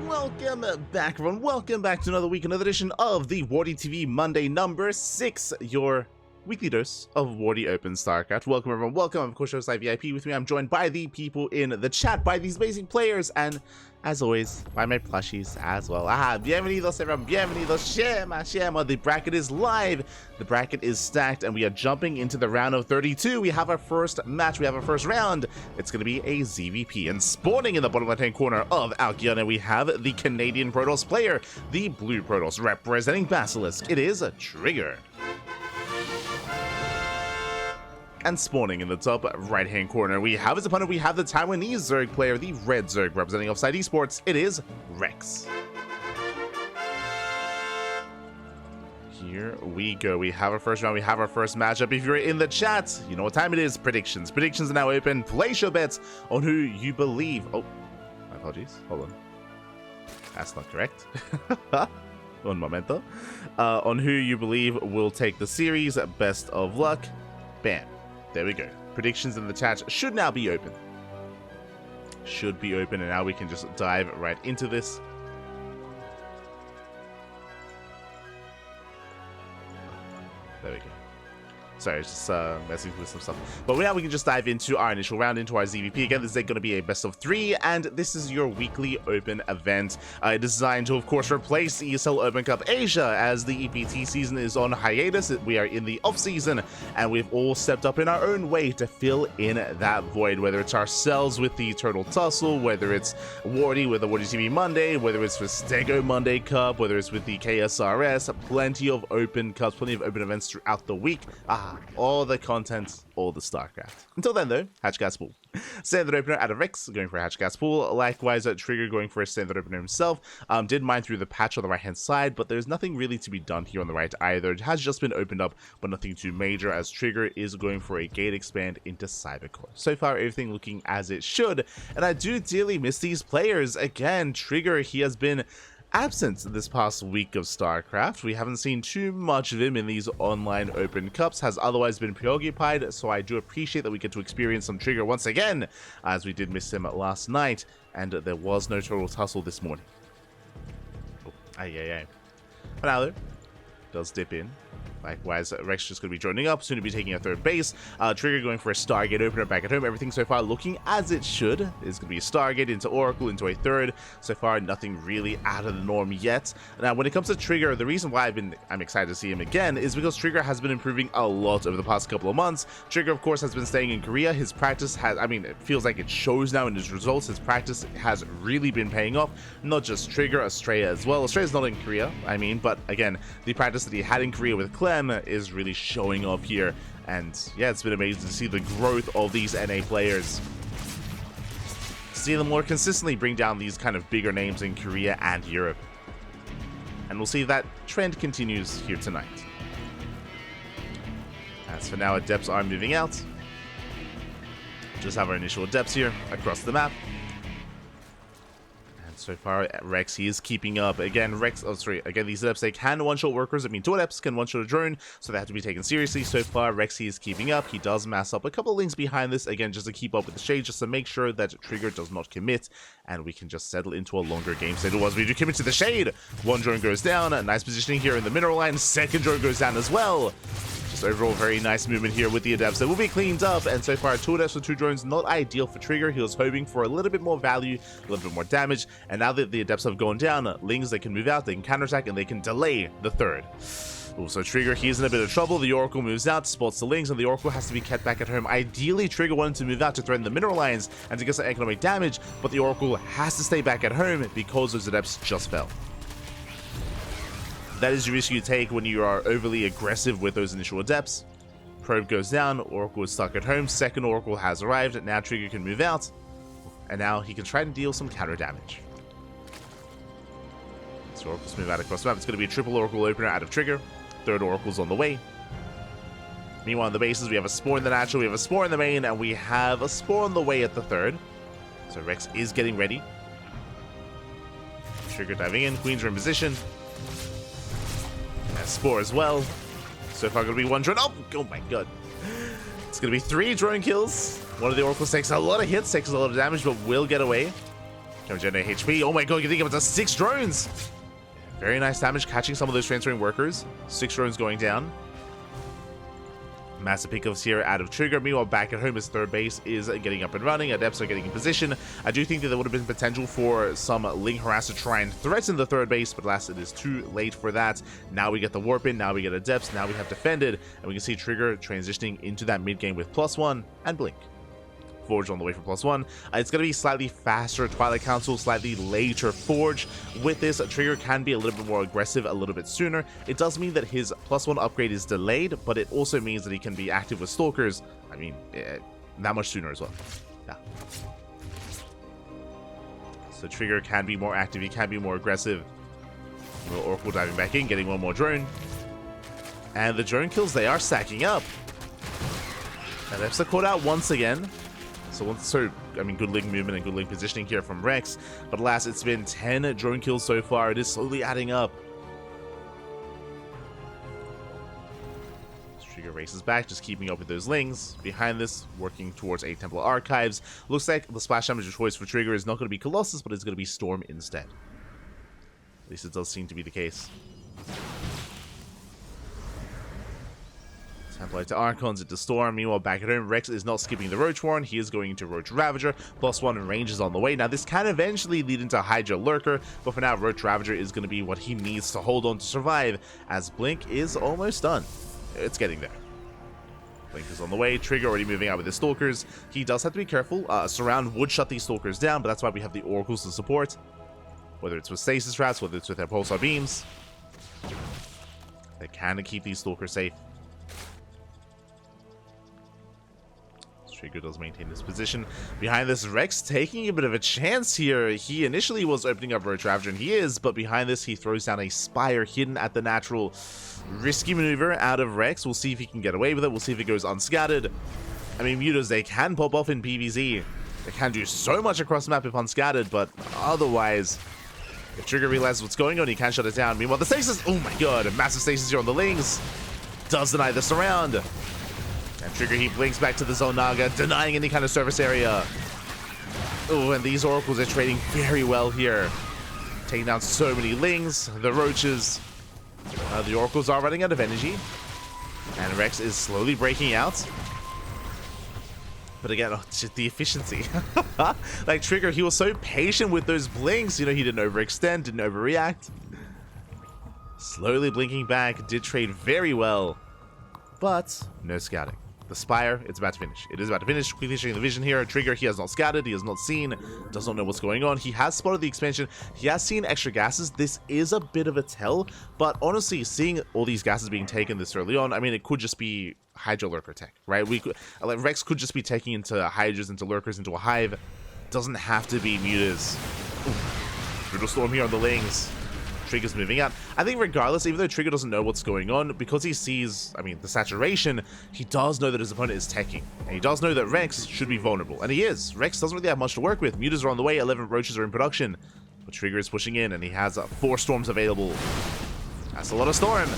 Welcome back, everyone. Welcome back to another week, another edition of the WardiTV Monday number 6, your weekly dose of Wardi Open StarCraft. Welcome, everyone. Welcome. I'm, of course, host VIP. With me, I'm joined by the people in the chat, by these amazing players, and as always, by my plushies as well. Bienvenidos, everyone. Bienvenidos. Shema. The bracket is live. The bracket is stacked, and we are jumping into the round of 32. We have our first match. We have our first round. It's going to be a ZVP. And spawning in the bottom left-hand corner of Alkiana, we have the Canadian Protoss player, the Blue Protoss, representing Basilisk. It is a Trigger. And spawning in the top right-hand corner, we have his opponent. We have the Taiwanese Zerg player, the Red Zerg, representing Offside Esports. It is Rex. Here we go. We have our first round. We have our first matchup. If you're in the chat, you know what time it is. Predictions. Predictions are now open. Place your bets on who you believe. Oh, my apologies. Hold on. That's not correct. Un momento. On who you believe will take the series. Best of luck. Bam. There we go. Predictions in the chat should now be open. Should be open, and now we can just dive right into this. There we go. Sorry, it's just messing with some stuff. But now we can just dive into our initial round, into our ZVP. Again, this is going to be a best of 3, and this is your weekly open event. Designed to, of course, replace ESL Open Cup Asia, as the EPT season is on hiatus. We are in the off-season, and we've all stepped up in our own way to fill in that void, whether it's ourselves with the Turtle Tussle, whether it's Wardi with the WardiTV Monday, whether it's with Stego Monday Cup, whether it's with the KSRS. Plenty of open cups, plenty of open events throughout the week. All the content, all the StarCraft. Until then, though, Hatch Gas Pool. Standard opener out of Rex, going for a Hatch Gas Pool. Likewise, Trigger going for a standard opener himself. Did mine through the patch on the right-hand side, but there's nothing really to be done here on the right either. It has just been opened up, but nothing too major, as Trigger is going for a gate expand into Cybercore. So far, everything looking as it should, and I do dearly miss these players. Again, Trigger, he has been absent this past week of StarCraft. We haven't seen too much of him in these online open cups, has otherwise been preoccupied, so I do appreciate that we get to experience some Trigger once again, as we did miss him last night, and there was no Turtle Tussle this morning. Oh, But now though, does dip in. Likewise, Rex just going to be joining up, soon to be taking a third base. Trigger going for a Stargate opener back at home. Everything so far looking as it should. It's going to be a Stargate into Oracle, into a third. So far, nothing really out of the norm yet. Now, when it comes to Trigger, the reason why I'm excited to see him again is because Trigger has been improving a lot over the past couple of months. Trigger, of course, has been staying in Korea. His practice has, it feels like it shows now in his results. His practice has really been paying off. Not just Trigger, Estrella as well. Estrella's not in Korea, but again, the practice that he had in Korea with Clem is really showing off here, and yeah, it's been amazing to see the growth of these NA players. See them more consistently bring down these kind of bigger names in Korea and Europe, and we'll see if that trend continues here tonight. As for now, Adepts are moving out. Just have our initial Adepts here across the map. So far, Rex, he is keeping up. Again, these Adepts, they can one-shot workers. Two Adepts can one-shot a drone, so they have to be taken seriously. So far, Rex, he is keeping up. He does mass up a couple of links behind this, again, just to keep up with the shade, just to make sure that Trigger does not commit, and we can just settle into a longer game state. As we do commit to the shade. One drone goes down. A nice positioning here in the mineral line. Second drone goes down as well. Just overall, very nice movement here with the Adepts. They will be cleaned up, and so far, 2 Adepts with 2 drones, not ideal for Trigger. He was hoping for a little bit more value, a little bit more damage, and now that the Adepts have gone down, Lings, they can move out, they can counterattack, and they can delay the third. So Trigger, he's in a bit of trouble. The Oracle moves out, spots the Lings, and the Oracle has to be kept back at home. Ideally, Trigger wanted to move out to threaten the mineral lines and to get some economic damage, but the Oracle has to stay back at home because those Adepts just fell. That is the risk you take when you are overly aggressive with those initial Adepts. Probe goes down, Oracle is stuck at home, second Oracle has arrived, now Trigger can move out, and now he can try to deal some counter damage. So Oracle's move out across the map. It's going to be a triple Oracle opener out of Trigger. Third Oracle's on the way. Meanwhile, on the bases, we have a Spore in the natural, we have a Spore in the main, and we have a Spore on the way at the third. So Rex is getting ready. Trigger diving in, Queens are in position. Spore as well. So far, going to be 1 drone. Oh my god. It's going to be 3 drone kills. One of the Oracles takes a lot of hits, takes a lot of damage, but will get away. Can regenerate HP. Oh my god, you think it was 6 drones. Very nice damage catching some of those transferring workers. 6 drones going down. Massive pickups here out of Trigger. Meanwhile, back at home, his third base is getting up and running. Adepts are getting in position. I do think that there would have been potential for some Ling Harass to try and threaten the third base, but alas, it is too late for that. Now we get the Warp in, now we get Adepts, now we have Defended, and we can see Trigger transitioning into that mid game with +1 and Blink. Forge on the way for +1. It's going to be slightly faster Twilight Council, slightly later Forge. With this, Trigger can be a little bit more aggressive a little bit sooner. It does mean that his +1 upgrade is delayed, but it also means that he can be active with Stalkers. I mean, that much sooner as well. Yeah. So Trigger can be more active, he can be more aggressive. Oracle diving back in, getting one more drone. And the drone kills, they are stacking up. And Epsa caught out once again. So, I mean, good Link movement and good Link positioning here from Rex. But alas, it's been 10 drone kills so far. It is slowly adding up. Trigger races back, just keeping up with those Lings. Behind this, working towards a Templar Archives. Looks like the splash damage choice for Trigger is not going to be Colossus, but it's going to be Storm instead. At least it does seem to be the case. Templar to Archons into Storm. Meanwhile, back at home, Rex is not skipping the Roach Warren. He is going into Roach Ravager. +1 and range is on the way. Now, this can eventually lead into Hydra Lurker, but for now, Roach Ravager is going to be what he needs to hold on to survive, as Blink is almost done. It's getting there. Blink is on the way. Trigger already moving out with his Stalkers. He does have to be careful. Surround would shut these Stalkers down, but that's why we have the Oracles to support. Whether it's with Stasis Traps, whether it's with their Pulsar Beams. They can keep these Stalkers safe. Trigger does maintain his position. Behind this, Rex taking a bit of a chance here. He initially was opening up Roach Ravager, and he is, but behind this, he throws down a Spire hidden at the natural. Risky maneuver out of Rex. We'll see if he can get away with it. We'll see if it goes unscattered. I mean, Mutas, they can pop off in PvZ. They can do so much across the map if unscattered, but otherwise, if Trigger realizes what's going on, he can shut it down. Meanwhile, the stasis, oh my god, a massive stasis here on the Lings. Does deny the surround. And Trigger, he blinks back to the Zonaga, denying any kind of service area. Oh, and these Oracles are trading very well here. Taking down so many Lings, the Roaches. The Oracles are running out of energy. And Rex is slowly breaking out. But again, just the efficiency. Like Trigger, he was so patient with those blinks. You know, he didn't overextend, didn't overreact. Slowly blinking back, did trade very well. But no scouting. The Spire, it's about to finish. It is about to finish. Quickly showing the vision here. Trigger, he has not scouted. He has not seen. Does not know what's going on. He has spotted the expansion. He has seen extra gases. This is a bit of a tell. But honestly, seeing all these gases being taken this early on, I mean, it could just be Hydra Lurker tech, right? We could, like, Rex could just be taking into Hydras, into Lurkers, into a Hive. Doesn't have to be Mutas. Brutal Storm here on the Lings. Trigger's moving out. I think regardless, even though Trigger doesn't know what's going on, because he sees, I mean, the saturation, he does know that his opponent is teching. And he does know that Rex should be vulnerable. And he is. Rex doesn't really have much to work with. Mutas are on the way, 11 Roaches are in production. But Trigger is pushing in, and he has 4 Storms available. That's a lot of Storm.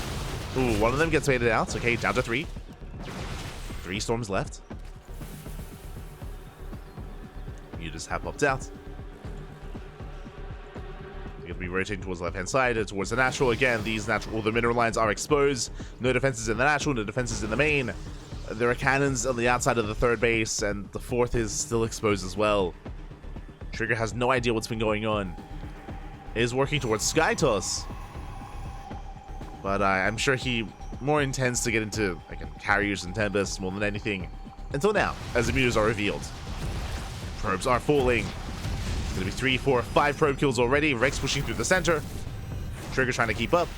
Ooh, one of them gets baited out. Okay, down to 3. 3 Storms left. Mutas have popped out. Going to be rotating towards the left-hand side, towards the natural. Again, these natural, all the mineral lines are exposed. No defenses in the natural, no defenses in the main. There are cannons on the outside of the third base, and the fourth is still exposed as well. Trigger has no idea what's been going on. Is working towards Sky Toss. But I'm sure he more intends to get into carriers and Tempests more than anything. Until now, as the Mutas are revealed. Probes are falling. It's going to be 3, 4, 5 probe kills already. Rex pushing through the center. Trigger trying to keep up.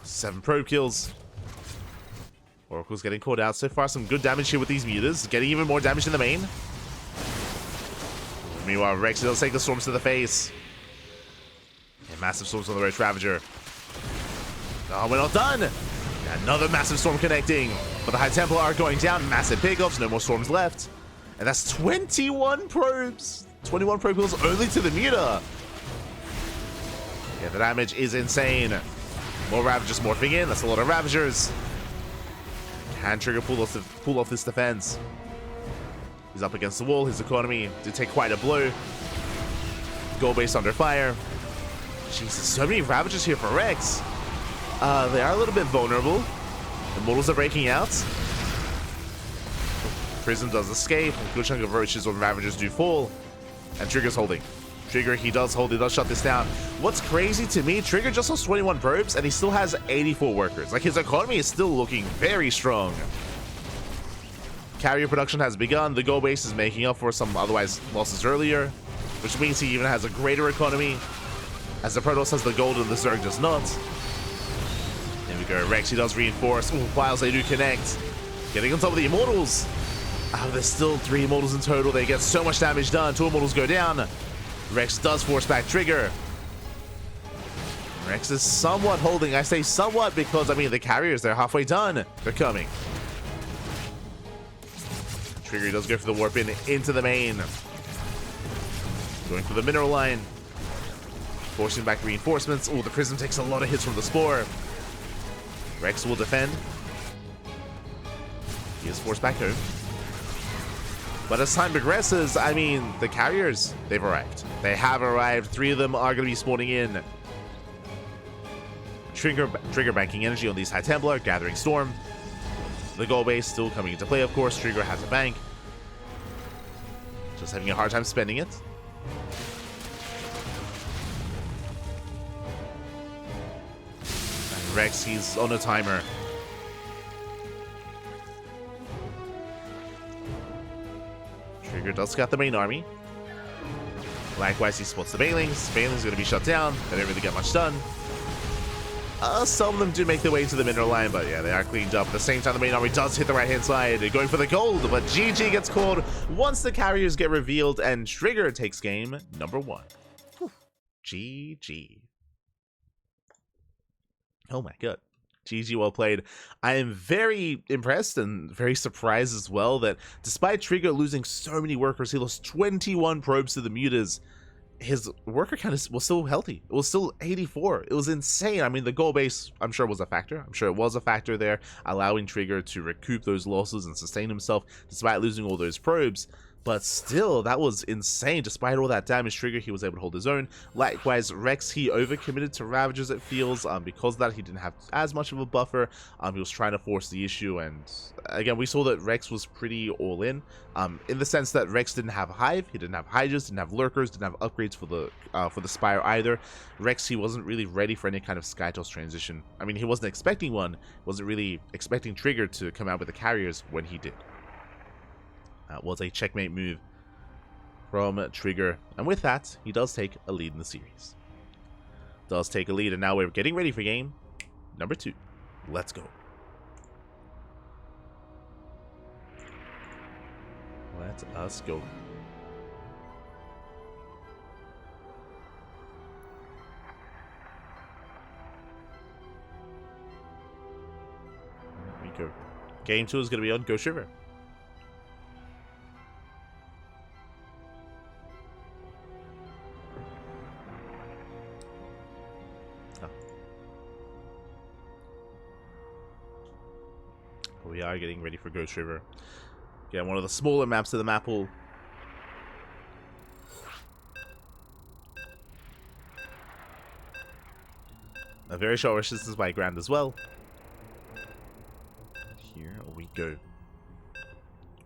7 probe kills. Oracle's getting caught out. So far, some good damage here with these Mutas. Getting even more damage in the main. Meanwhile, Rex does take the Storms to the face. And massive Storms on the Roach Ravager. Oh, we're not done! Another massive Storm connecting. But the High Templar are going down. Massive pickups. No more Storms left. And that's 21 probes. 21 probe kills only to the Muta. Yeah, the damage is insane. More Ravagers morphing in. That's a lot of Ravagers. Can Trigger pull off this defense? He's up against the wall. His economy did take quite a blow. Gold base under fire. Jesus, so many Ravagers here for Rex. They are a little bit vulnerable. The Immortals are breaking out. Prism does escape. A good chunk of Roaches or Ravagers do fall. And Trigger's holding. Trigger, he does hold. He does shut this down. What's crazy to me, Trigger just lost 21 probes and he still has 84 workers. Like, his economy is still looking very strong. Carrier production has begun. The gold base is making up for some otherwise losses earlier, which means he even has a greater economy, as the Protoss has the gold and the Zerg does not. There we go. Rex, he does reinforce. Ooh, Files, they do connect. Getting on top of the Immortals. There's still 3 Immortals in total. They get so much damage done. 2 Immortals go down. Rex does force back Trigger. Rex is somewhat holding. I say somewhat because, I mean, the carriers, they're halfway done. They're coming. Trigger does go for the warp in into the main. Going for the mineral line. Forcing back reinforcements. Oh, the Prism takes a lot of hits from the Spore. Rex will defend. He is forced back home. But as time progresses, I mean, the carriers, they've arrived. They have arrived. 3 of them are going to be spawning in. Trigger banking energy on these High Templar, Gathering Storm. The gold base still coming into play, of course. Trigger has a bank. Just having a hard time spending it. And Rex, he's on a timer. Trigger does scout the main army. Likewise, he spots the Banelings. Banelings are going to be shut down. They don't really get much done. Some of them do make their way into the mineral line, but yeah, they are cleaned up. At the same time, the main army does hit the right-hand side, going for the gold, but GG gets called once the carriers get revealed, and Trigger takes game number 1. Whew. GG. Oh my god. GG, well played. I am very impressed and very surprised as well that despite Trigger losing so many workers, he lost 21 probes to the Mutas. His worker count was still healthy. It was still 84. It was insane. I mean, the goal base, I'm sure, was a factor. I'm sure it was a factor there, allowing Trigger to recoup those losses and sustain himself despite losing all those probes. But still, that was insane. Despite all that damage, Trigger, he was able to hold his own. Likewise, Rex, he overcommitted to Ravagers, it feels. Because of that, he didn't have as much of a buffer. He was trying to force the issue. And again, we saw that Rex was pretty all-in. In the sense that Rex didn't have Hive, he didn't have Hydras, didn't have Lurkers, didn't have upgrades for the Spire either. Rex, he wasn't really ready for any kind of Skytoss transition. I mean, he wasn't expecting one. He wasn't really expecting Trigger to come out with the carriers when he did. That was a checkmate move from Trigger. And with that, he does take a lead in the series. Does take a lead, and now we're getting ready for game number 2. Let's go. Let us go. There we go. Game 2 is going to be on Ghost River. We are getting ready for Ghost River. Again, one of the smaller maps of the map pool. A very short resistance by ground as well. Here we go.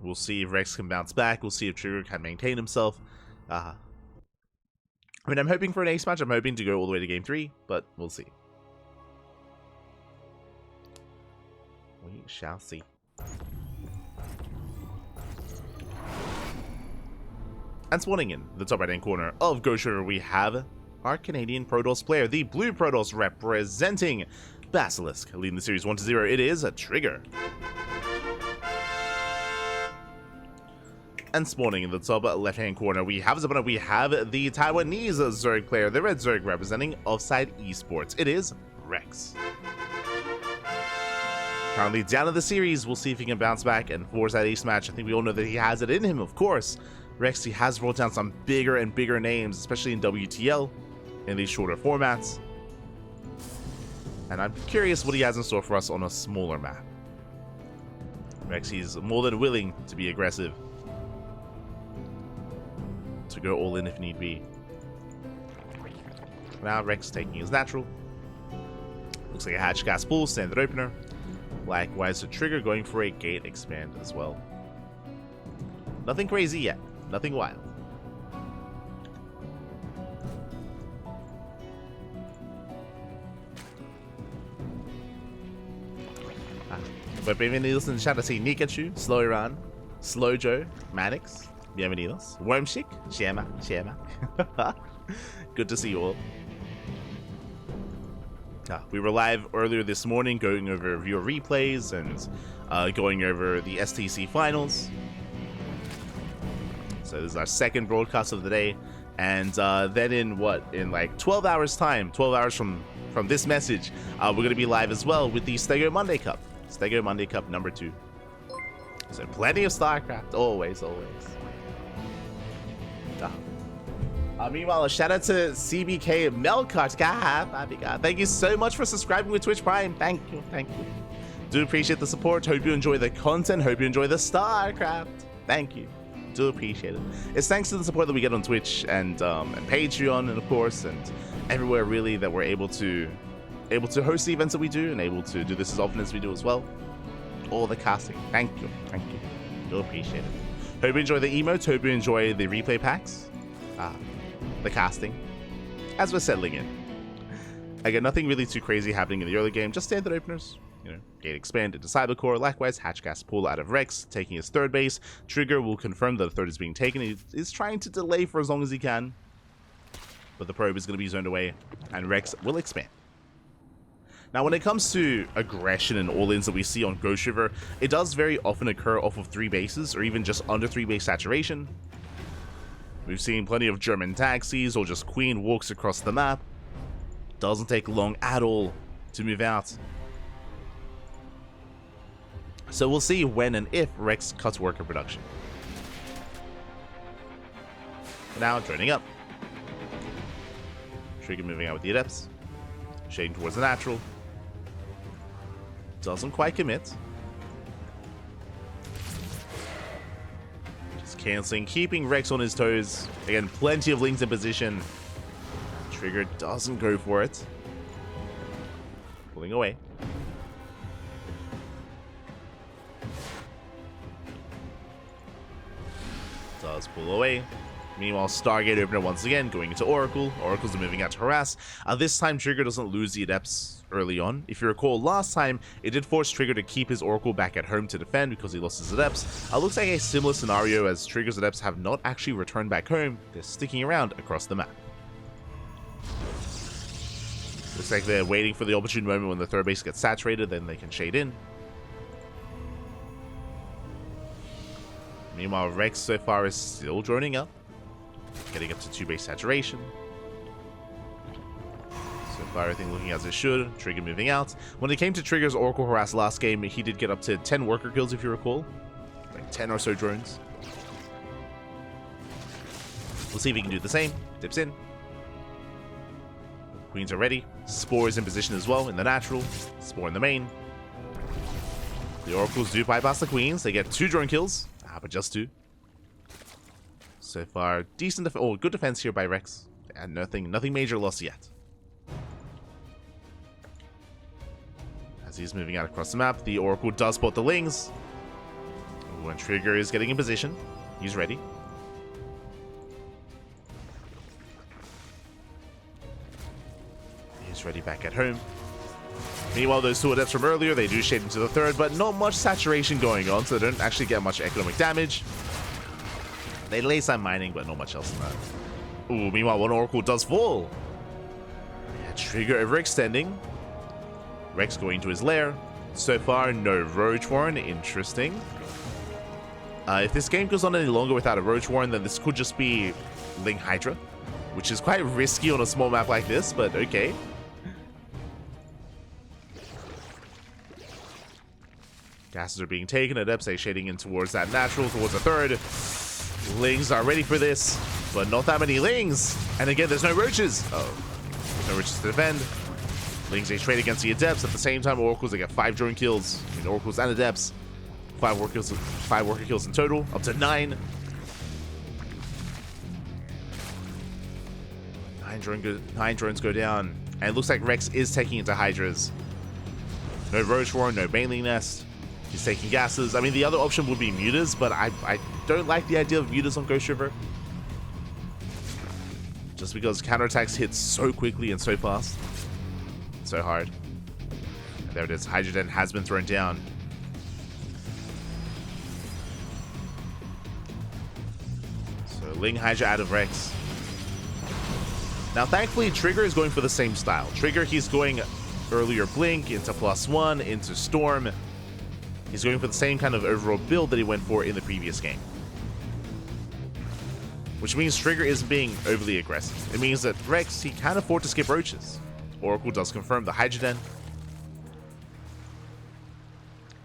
We'll see if Rex can bounce back. We'll see if Trigger can maintain himself. I mean, I'm hoping for an ace match. I'm hoping to go all the way to game 3, but we'll see. We shall see. And spawning in the top right-hand corner of Ghost River, we have our Canadian Protoss player, the Blue Protoss representing Basilisk. Leading the series 1-0, it is a Trigger. And spawning in the top left-hand corner, we have the Taiwanese Zerg player, the Red Zerg representing Offside Esports. It is Rex. Currently down in the series, we'll see if he can bounce back and force that ace match. I think we all know that he has it in him, of course. Rex, he has brought down some bigger and bigger names, especially in WTL, in these shorter formats. And I'm curious what he has in store for us on a smaller map. Rex, he's more than willing to be aggressive, to go all in if need be. Now Rex taking his natural. Looks like a hatch gas pull, standard opener. Likewise, the trigger going for a gate expand as well. Nothing crazy yet. Nothing wild. But bienvenidos in the chat. I see Nikachu, Slow Iran, Slow Joe, Manix, bienvenidos. Wormshik, Shema. Good to see you all. We were live earlier this morning going over viewer replays and going over the STC finals. So this is our second broadcast of the day. And then in like 12 hours time, 12 hours from this message, we're going to be live as well with the Stego Monday Cup. Stego Monday Cup number 2. So plenty of StarCraft, always. Meanwhile, a shout out to CBK Melkart. God, thank you so much for subscribing with Twitch Prime. Thank you. Do appreciate the support. Hope you enjoy the content. Hope you enjoy the StarCraft. Thank you. Do appreciate it. It's thanks to the support that we get on Twitch and Patreon, and of course, and everywhere really, that we're able to host the events that we do and able to do this as often as we do as well. All the casting. Thank you. Do appreciate it. Hope you enjoy the emotes. Hope you enjoy the replay packs. The casting, as we're settling in. Again, nothing really too crazy happening in the early game, just standard openers. Gate expand into Cybercore. Likewise, hatch gas pull out of Rex, taking his third base. Trigger will confirm that the third is being taken. He is trying to delay for as long as he can, but the probe is going to be zoned away, and Rex will expand. Now, when it comes to aggression and all-ins that we see on Ghost River, it does very often occur off of 3 bases, or even just under 3 base saturation. We've seen plenty of German taxis or just Queen walks across the map. Doesn't take long at all to move out. So we'll see when and if Rex cuts worker production. Now joining up. Trigger moving out with the Adepts. Shading towards the natural. Doesn't quite commit. Canceling, keeping Rex on his toes. Again, plenty of links in position. Trigger doesn't go for it. Pulling away. Does pull away. Meanwhile, Stargate opener once again going into Oracle. Oracle's moving out to harass. This time, Trigger doesn't lose the Adepts early on. If you recall, last time, it did force Trigger to keep his Oracle back at home to defend because he lost his Adepts. Looks like a similar scenario, as Trigger's Adepts have not actually returned back home. They're sticking around across the map. Looks like they're waiting for the opportune moment when the third base gets saturated, then they can shade in. Meanwhile, Rex so far is still droning up. Getting up to 2 base saturation. So far, everything looking as it should. Trigger moving out. When it came to Trigger's Oracle harass last game, he did get up to 10 worker kills, if you recall. Like 10 or so drones. We'll see if he can do the same. Dips in. Queens are ready. Spore is in position as well in the natural. Spore in the main. The Oracles do bypass the Queens. They get 2 drone kills. But just 2. So far, decent good defense here by Rex. And nothing major loss yet. As he's moving out across the map, the Oracle does spot the Lings. When Trigger is getting in position, he's ready. He's ready back at home. Meanwhile, those 2 Adepts from earlier, they do shade into the third, but not much saturation going on, so they don't actually get much economic damage. They lay some mining, but not much else than that. Ooh, meanwhile, one Oracle does fall. Yeah, Trigger overextending. Rex going to his lair. So far, no Roach Warren. Interesting. If this game goes on any longer without a Roach Warren, then this could just be Ling Hydra, which is quite risky on a small map like this, but okay. Gases are being taken. Adepts are shading in towards that natural, towards the third. Lings are ready for this, but not that many Lings. And again, there's no Roaches. Oh, no Roaches to defend. Lings a trade against the Adepts. At the same time, Oracles, they get 5 drone kills. I mean, Oracles and Adepts. 5 worker kills in total, up to 9. Nine drones go down. And it looks like Rex is taking into Hydras. No Roach Warren, no Baneling Nest. He's taking gases. I mean, the other option would be Mutas, but I don't like the idea of Mutas on Ghost River. Just because counterattacks hit so quickly and so fast. So hard. And there it is. Hydra Den has been thrown down. So Ling Hydra out of Rex. Now, thankfully, Trigger is going for the same style. Trigger, he's going earlier Blink into +1, into Storm. He's going for the same kind of overall build that he went for in the previous game. Which means Trigger isn't being overly aggressive. It means that Rex, he can afford to skip Roaches. Oracle does confirm the Hydra Den.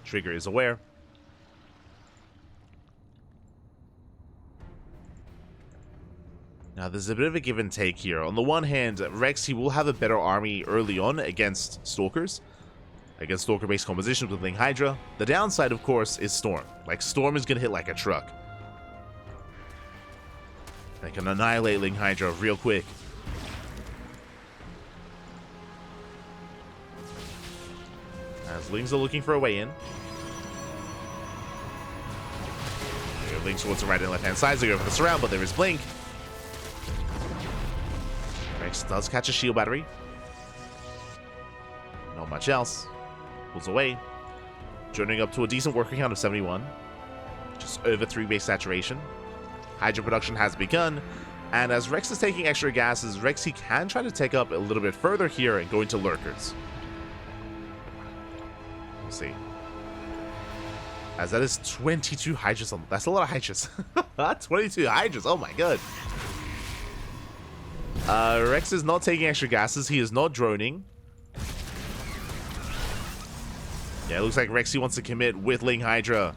Trigger is aware. Now, there's a bit of a give and take here. On the one hand, Rex, he will have a better army early on against Stalkers. Against Stalker-based compositions with Ling Hydra. The downside, of course, is Storm. Like, Storm is going to hit like a truck. They can annihilate Ling Hydra real quick. As Lings are looking for a way in. Lings towards the right and left hand sides. They go for the surround, but there is Blink. Rex does catch a shield battery. Not much else. Pulls away. Joining up to a decent working count of 71. Just over 3 base saturation. Hydra production has begun. And as Rex is taking extra gases, Rex, he can try to take up a little bit further here and go into Lurkers. We'll see. As that is 22 Hydras on. That's a lot of Hydras. 22 Hydras. Oh my god. Rex is not taking extra gases. He is not droning. Yeah, it looks like Rexy wants to commit with Ling Hydra.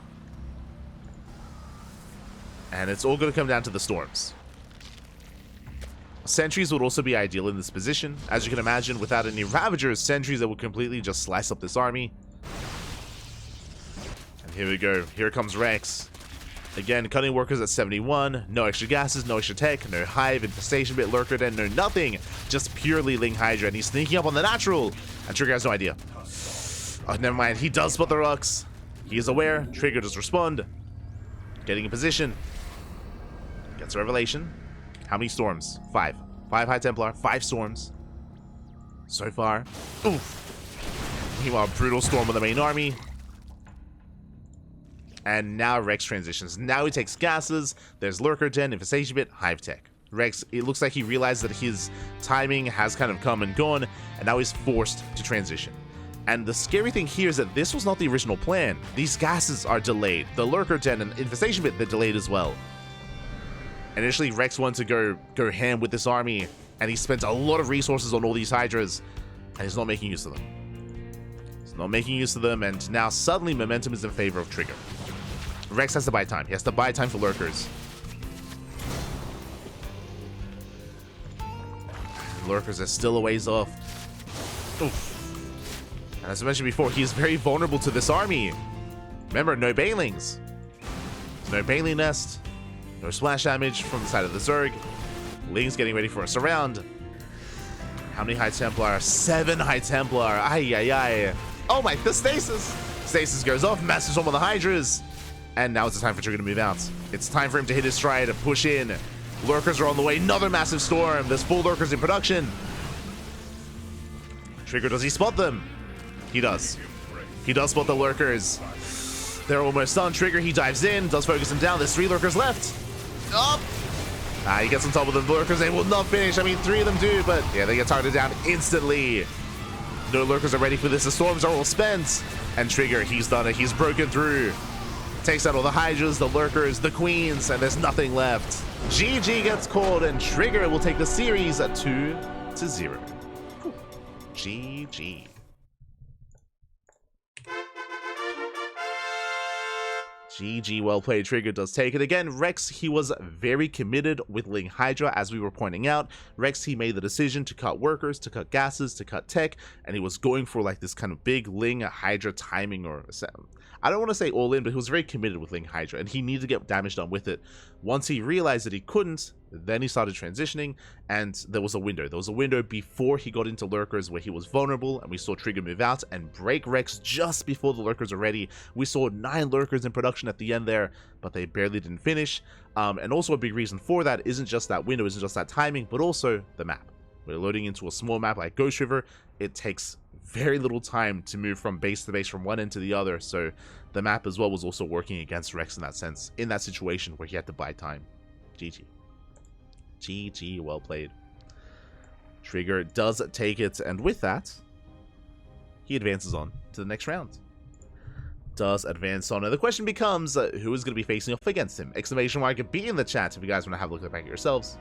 And it's all going to come down to the Storms. Sentries would also be ideal in this position. As you can imagine, without any Ravagers, Sentries that would completely just slice up this army. And here we go. Here comes Rex. Again, cutting workers at 71. No extra gases, no extra tech, no Hive, Infestation Bit, Lurker Den, no nothing. Just purely Ling Hydra. And he's sneaking up on the natural. And Trigger has no idea. Oh, never mind. He does spot the Rux. He is aware. Trigger does respond. Getting in position. Gets a revelation. How many storms? 5. 5 High Templar, 5 storms. So far. Oof. Meanwhile, brutal storm on the main army. And now Rex transitions. Now he takes gases. There's Lurker Den, Infestation Bit, Hive Tech. Rex, it looks like he realized that his timing has kind of come and gone, and now he's forced to transition. And the scary thing here is that this was not the original plan. These gases are delayed. The Lurker Den and Infestation Bit, they're delayed as well. Initially, Rex wanted to go ham with this army, and he spent a lot of resources on all these Hydras, and he's not making use of them. He's not making use of them, and now suddenly momentum is in favor of Trigger. Rex has to buy time. He has to buy time for Lurkers. Lurkers are still a ways off. Oof. And as I mentioned before, he is very vulnerable to this army. Remember, no Banelings. No Baneling Nest. No splash damage from the side of the Zerg. Ling's getting ready for a surround. How many High Templar? 7 High Templar. Ay, ay, ay. Oh my, the Stasis. Stasis goes off. Massive storm on the Hydras. And now it's the time for Trigger to move out. It's time for him to hit his stride, to push in. Lurkers are on the way. Another massive storm. There's 4 Lurkers in production. Trigger, does he spot them? He does. He does spot the Lurkers. They're almost done. Trigger, he dives in, does focus them down. There's 3 Lurkers left. Up. He gets on top of the Lurkers. They will not finish. I mean, 3 of them do, but yeah, they get targeted down instantly. No Lurkers are ready for this. The storms are all spent. And Trigger, he's done it. He's broken through. Takes out all the Hydras, the Lurkers, the Queens, and there's nothing left. GG gets called, and Trigger will take the series at 2-0. GG. GG, well played. Trigger does take it. Again, Rex, he was very committed with Ling Hydra, as we were pointing out. Rex, he made the decision to cut workers, to cut gases, to cut tech, and he was going for like this kind of big Ling Hydra timing, or I don't want to say all in, but he was very committed with Ling Hydra, and he needed to get damage done with it. Once he realized that he couldn't, Then he started transitioning, and there was a window. There was a window before he got into Lurkers where he was vulnerable, and we saw Trigger move out and break Rex just before the Lurkers are ready. We saw 9 Lurkers in production at the end there, but they barely didn't finish. And also a big reason for that isn't just that window, isn't just that timing, but also the map. We're loading into a small map like Ghost River. It takes very little time to move from base to base, from one end to the other, so the map as well was also working against Rex in that sense, in that situation where he had to buy time. GG. GG, well played. Trigger does take it, and with that, he advances on to the next round. Does advance on, and the question becomes, who is going to be facing off against him? Exclamation mark B in the chat if you guys want to have a look at the back at yourselves.